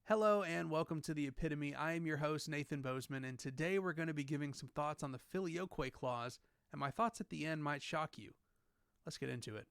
Hello and welcome to the Epitome. I am your host, Nathan Bozeman, and today we're going to be giving some thoughts on the Filioque clause, and my thoughts at the end might shock you. Let's get into it.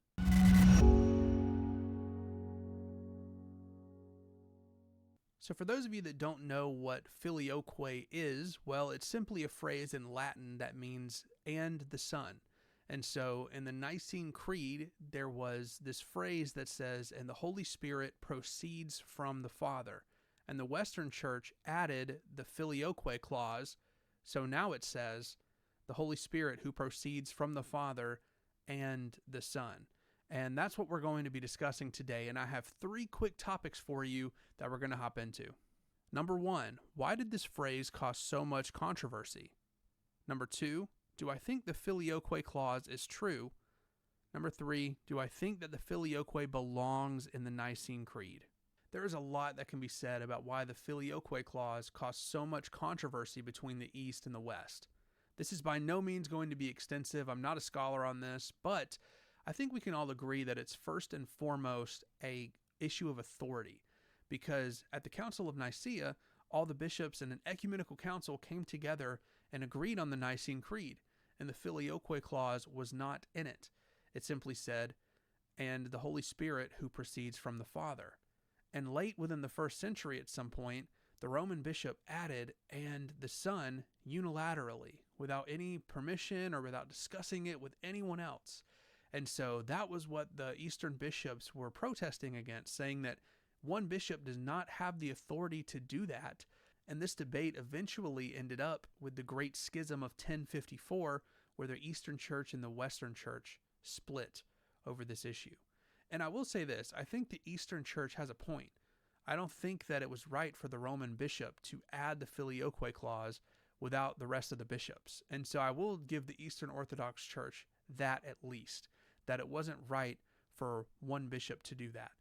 So for those of you that don't know what Filioque is, well, it's simply a phrase in Latin that means "and the Son." And so in the Nicene Creed, there was this phrase that says, "and the Holy Spirit proceeds from the Father." And the Western Church added the Filioque clause, so now it says, "the Holy Spirit who proceeds from the Father and the Son." And that's what we're going to be discussing today, and I have three quick topics for you that we're going to hop into. Number one, why did this phrase cause so much controversy? Number two, do I think the Filioque clause is true? Number three, do I think that the Filioque belongs in the Nicene Creed? There is a lot that can be said about why the Filioque clause caused so much controversy between the East and the West. This is by no means going to be extensive. I'm not a scholar on this, but I think we can all agree that it's first and foremost an issue of authority, because at the Council of Nicaea, all the bishops in an ecumenical council came together and agreed on the Nicene Creed, and the Filioque clause was not in it. It simply said, "and the Holy Spirit who proceeds from the Father." And late within the first century at some point, the Roman bishop added "and the Son" unilaterally, without any permission or without discussing it with anyone else. And so that was what the Eastern bishops were protesting against, saying that one bishop does not have the authority to do that. And this debate eventually ended up with the Great Schism of 1054, where the Eastern Church and the Western Church split over this issue. And I will say this, I think the Eastern Church has a point. I don't think that it was right for the Roman bishop to add the Filioque clause without the rest of the bishops. And so I will give the Eastern Orthodox Church that at least, that it wasn't right for one bishop to do that.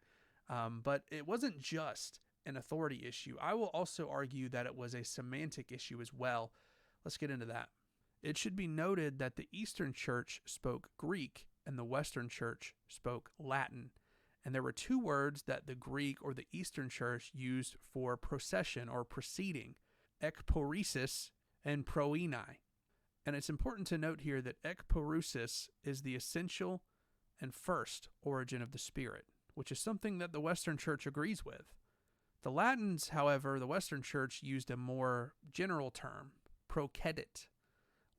But it wasn't just an authority issue. I will also argue that it was a semantic issue as well. Let's get into that. It should be noted that the Eastern Church spoke Greek and the Western Church spoke Latin. And there were two words that the Greek or the Eastern Church used for procession or proceeding, ekporesis and proenai. And it's important to note here that ekporesis is the essential and first origin of the Spirit, which is something that the Western Church agrees with. The Latins, however, the Western Church used a more general term, procedit,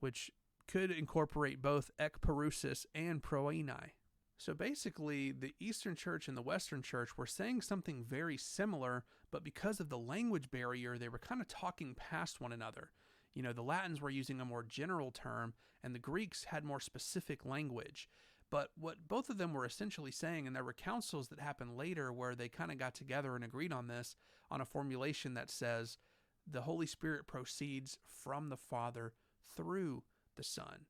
which could incorporate both ekporesis and proenai. So basically, the Eastern Church and the Western Church were saying something very similar, but because of the language barrier, they were kind of talking past one another. You know, the Latins were using a more general term, and the Greeks had more specific language. But what both of them were essentially saying, and there were councils that happened later where they kind of got together and agreed on this, on a formulation that says, the Holy Spirit proceeds from the Father through the Son.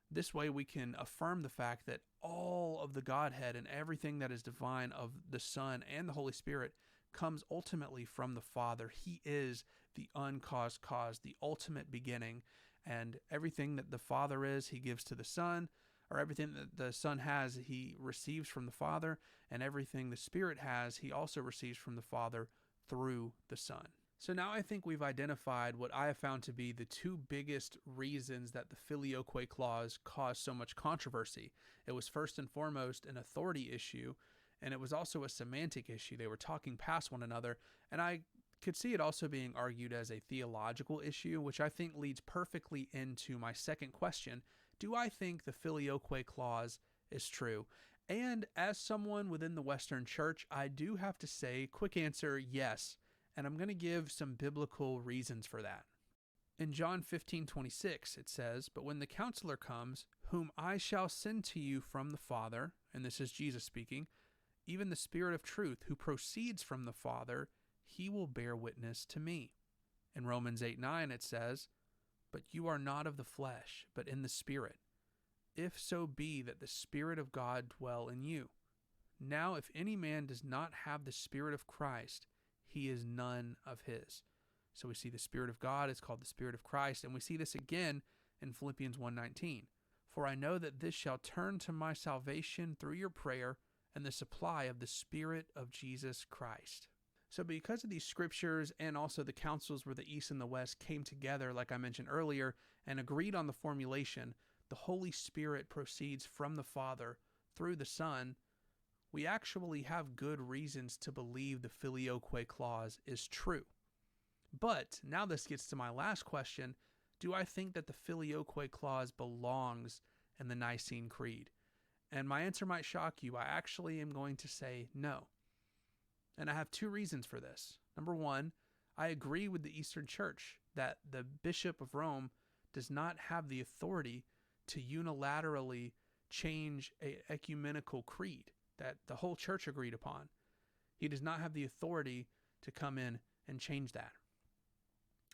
This way we can affirm the fact that all of the Godhead and everything that is divine of the Son and the Holy Spirit comes ultimately from the Father. He is the uncaused cause, the ultimate beginning, and everything that the Father is, he gives to the Son, or everything that the Son has, he receives from the Father, and everything the Spirit has, he also receives from the Father through the Son. So now I think we've identified what I have found to be the two biggest reasons that the Filioque clause caused so much controversy. It was first and foremost an authority issue, and it was also a semantic issue. They were talking past one another, and I could see it also being argued as a theological issue, which I think leads perfectly into my second question. Do I think the Filioque clause is true? And as someone within the Western Church, I do have to say, quick answer, yes. And I'm going to give some biblical reasons for that. In John 15:26, it says, "But when the Counselor comes, whom I shall send to you from the Father," and this is Jesus speaking, "even the Spirit of truth, who proceeds from the Father, he will bear witness to me." In Romans 8:9, it says, "But you are not of the flesh, but in the Spirit, if so be that the Spirit of God dwell in you. Now if any man does not have the Spirit of Christ, he is none of his." So we see the Spirit of God is called the Spirit of Christ, and we see this again in Philippians 1:19. "For I know that this shall turn to my salvation through your prayer and the supply of the Spirit of Jesus Christ." So because of these scriptures and also the councils where the East and the West came together, like I mentioned earlier, and agreed on the formulation, the Holy Spirit proceeds from the Father through the Son, we actually have good reasons to believe the Filioque clause is true. But now this gets to my last question. Do I think that the Filioque clause belongs in the Nicene Creed? And my answer might shock you. I actually am going to say no. And I have two reasons for this. Number one, I agree with the Eastern Church that the Bishop of Rome does not have the authority to unilaterally change an ecumenical creed that the whole church agreed upon. He does not have the authority to come in and change that.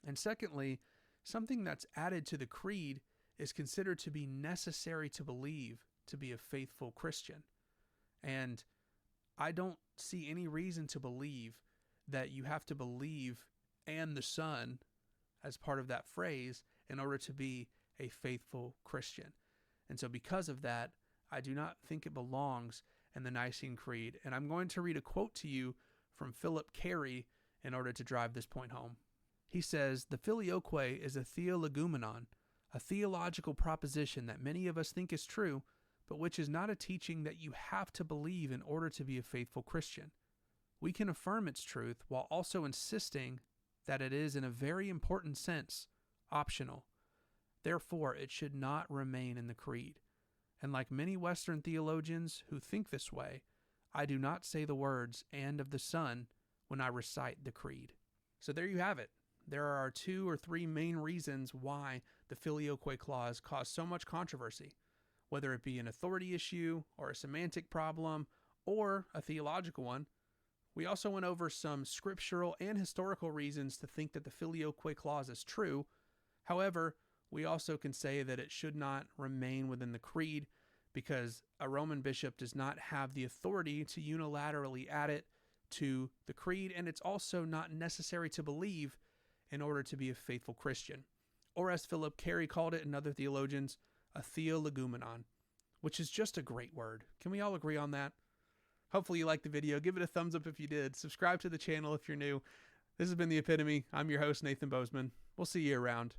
And secondly, something that's added to the creed is considered to be necessary to believe to be a faithful Christian. And I don't see any reason to believe that you have to believe and the Son as part of that phrase in order to be a faithful Christian. And so because of that, I do not think it belongs in the Nicene Creed. And I'm going to read a quote to you from Philip Carey in order to drive this point home. He says, "The Filioque is a theologumenon, a theological proposition that many of us think is true, but which is not a teaching that you have to believe in order to be a faithful Christian. We can affirm its truth while also insisting that it is, in a very important sense, optional. Therefore, it should not remain in the creed. And like many Western theologians who think this way, I do not say the words 'and of the Son' when I recite the creed." So there you have it. There are 2 or 3 main reasons why the Filioque clause caused so much controversy, whether it be an authority issue or a semantic problem or a theological one. We also went over some scriptural and historical reasons to think that the Filioque clause is true. However, we also can say that it should not remain within the creed because a Roman bishop does not have the authority to unilaterally add it to the creed, and it's also not necessary to believe in order to be a faithful Christian. Or as Philip Carey called it and other theologians, a theologumenon, which is just a great word. Can we all agree on that? Hopefully you liked the video. Give it a thumbs up if you did. Subscribe to the channel if you're new. This has been The Epitome. I'm your host, Nathan Bozeman. We'll see you around.